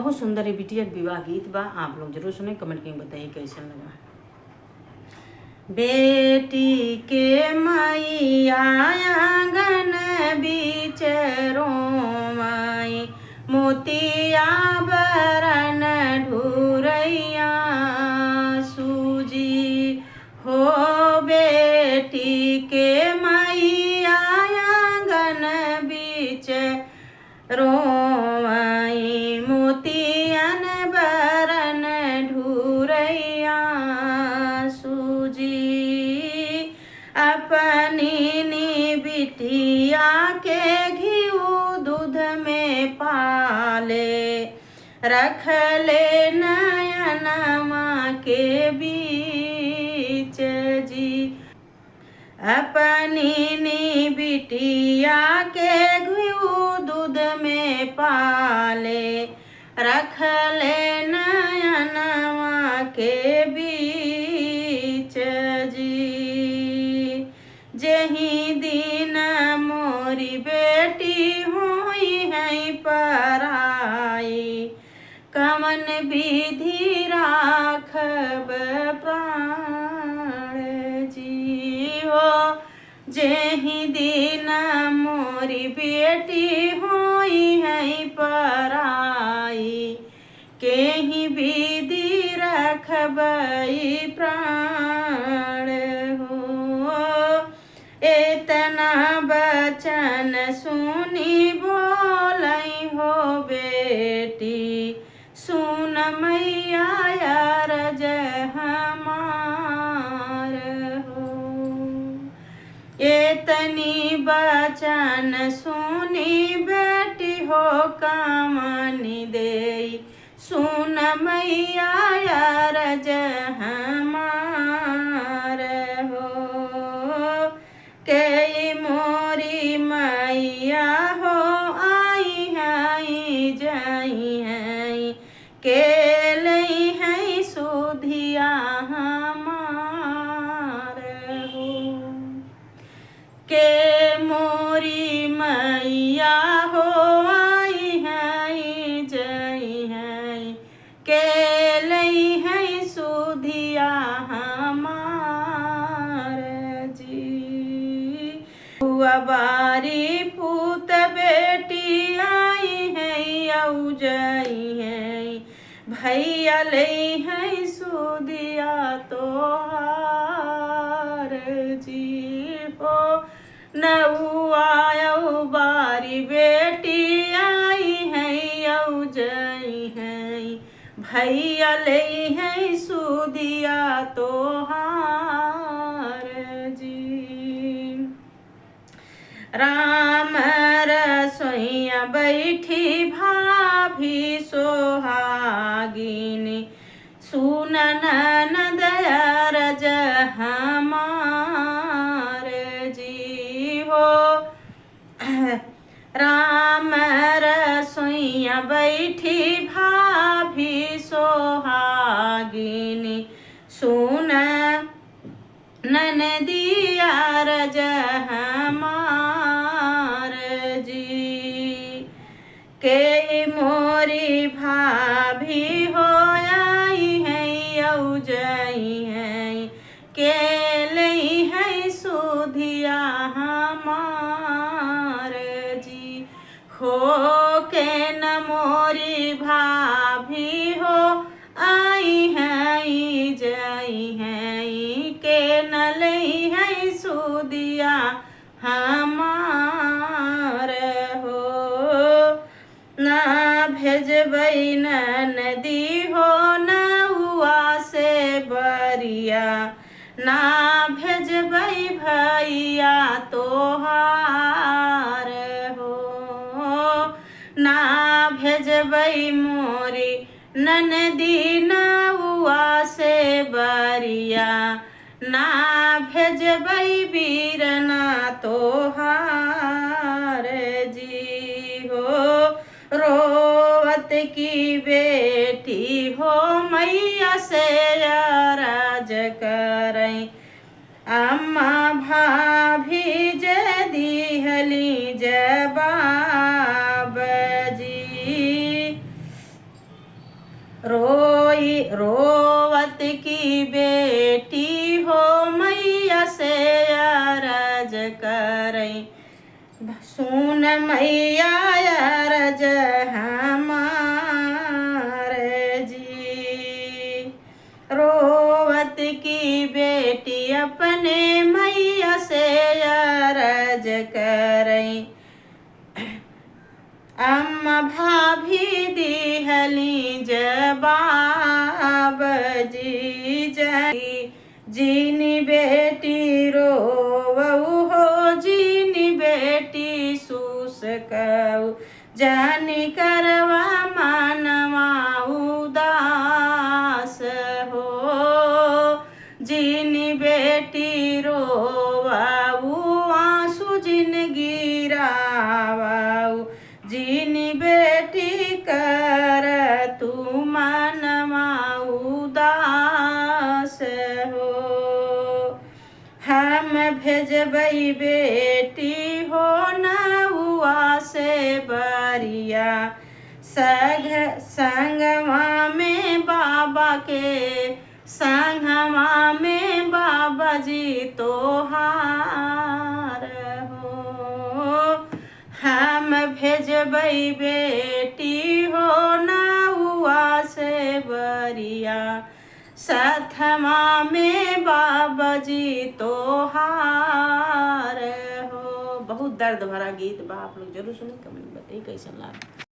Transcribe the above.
बहुत सुंदर है बिटिया विवाह गीत बा। आप लोग जरूर सुने, कमेंट करके बताइए कैसा लगा। बेटी के मैया आंगन बीच रोमाई, मोतिया बरन ढूरैया सूजी हो। बेटी के मैया आंगन बीच रोमाई, मोतियन बरन ढूरैया सूजी। अपनी नी बिटिया के घिऊ दूध में पाले, रख ले नयनमा के बीच जी। अपनी नी बिटिया के घिऊ दूध में पाले, रख ले नयनमा के बीच जी। जही दिन मोरी बेटी हुई है पराई, कवन विधि राखब प्राण जी हो। जही दिन मोरी बेटी हुई है पराई, केही विधि रखबई प्राण हो। इतना बचन सुनी बोलई हो बेटी, सुन मैया अरज हमार हो। इतनी बचन सुनी बेटी हो कामनी देई, सुन मैया अरज हमार हो। के मोरी मैया हो आई है जाई है, के लई है सुधिया हमार हो। के मोरी मैया हो आई है जाई है, के लई है सुधिया हमार जी। बारी पूत बेटी आई है औ जाई है, भैया लई है सुधिया तोहार जी हो। नौआ बारी बेटी आई है औ जाई है, भैया लई है सुधिया तोहार जी। राम रसोइया बैठी भाभी सोहागिनी, सुन ननद अरज हमार जी हो। राम रसोइया बैठी भाभी सोहागिनी, सुन ननदी अरज हमार जी। के मोरी भाभी हो आई है औ जाई है, के लई है सुधिया हमार जी हो। के न मोरी भाभी हो आई है जाई है, के न लई है सुधिया हमार हो। ना भेजबई नदी हो नौआ से बरिया, ना भेजबई भैया तोहार हो। ना भेजबई मोरी ननदी नौआ से बरिया, ना भेजबई बीरना तोहार जी हो। रोवत की बेटी हो मैया से अरज करई, अम्मा भाभी जदी हली जवाब जी। रोई रोवत की बेटी हो मैया से अरज करई सुन मैया अरज हमारे जी। रोवत की बेटी अपने मैया से अरज करई अम्मा भाभी दिहली जवाब जीनी बेटी रोवऊ हो जीनी बेटी सुसकऊ जानी करवा मनवा उदास हो जीनी बेटी रोवाऊ आंसू जिन गिरावाऊ जीनी बेटी कर तू मनवा उदास हो। हम भेजबई बेटी हो नौआ से बरिया संगवा में बाबा के संगवा में बाबा जी तोहार हो। हम भेजबई बेटी हो नौआ से बरिया सथमा में बाबा जी तोहार हो। बहुत दर्द भरा गीत बा, आप लोग जरूर सुने, कमेंट बताइए कैसन लगा।